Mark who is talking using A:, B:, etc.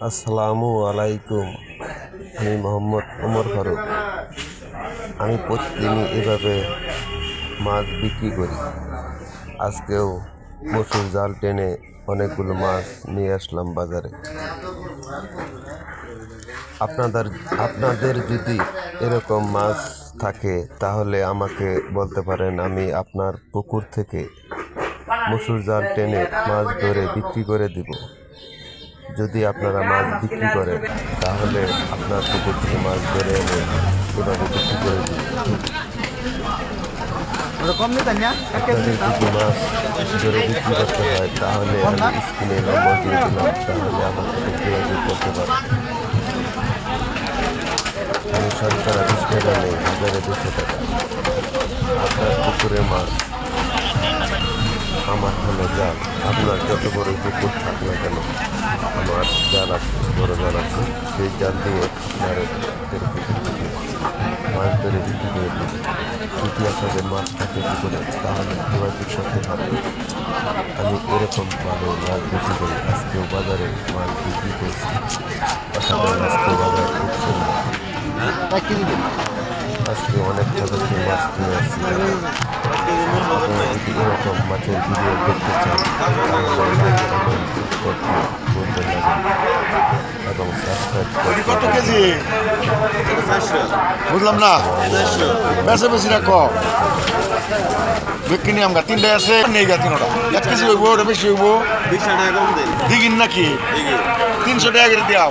A: আসসালামু আলাইকুম। আমি মোহাম্মদ ওমর ফারুক। আমি প্রতিদিনই এভাবে মাছ বিক্রি করি। আজকেও মসুর জাল টেনে অনেকগুলো মাছ নিয়ে আসলাম বাজারে। আপনাদের আপনাদের যদি এরকম মাছ থাকে তাহলে আমাকে বলতে পারেন, আমি আপনার পুকুর থেকে মসুর জাল টেনে মাছ ধরে বিক্রি করে দিব। যদি আপনারা মাছ বিক্রি করেন তাহলে আপনার পুকুর থেকে মাছ ধরে এনে এভাবে বিক্রি করে দিন। আপনাদের যদি মাছ ধরে বিক্রি করতে হয় তাহলে আমি স্ক্রিনে নম্বর দিয়ে দিলাম, তাহলে আমার সাথে যোগাযোগ করতে পারেন। আমি সরকার 20 টাকা নেই, বাজারে 200 টাকা। আপনার পুকুরে মাছ, আমার হলো জাল। আপনার যত বড় পুকুর থাক না কেন, আমার জাল আছে, বড় জাল আছে, সেই জাল দিয়ে মাছ ধরে বিক্রি করে দিন। যদি আপনাদের মাছ থাকে পুকুরে তাহলে যোগাযোগ করতে পারবেন। আমি এরকম ভাবে মাছ বিক্রি করি। আজকেও বাজারে মাছ বিক্রি করছি। অসাধারণ, আজকেও বাজার খুব সুন্দর। আজকে অনেক প্রজাতির মাছ নিয়ে আসছি। আপনারা যদি এরকম মাছের ভিডিও দেখতে চান তাহলে লাইক কমেন্ট করতে ভুলবেন না এবং সাবস্ক্রাইব
B: কত
A: করতে।
B: কেজি? বুঝলাম না, বেশি বেশি রাখো। বিক্রি নিয়ে আমরা তিনটায় আছে, নেই গা তিনটা। 1 কেজি হইব, ওটা বেশি হইব।
C: 20 টাকা কম দেন।
B: দিগিন নাকি 300 টাকা করে দিও।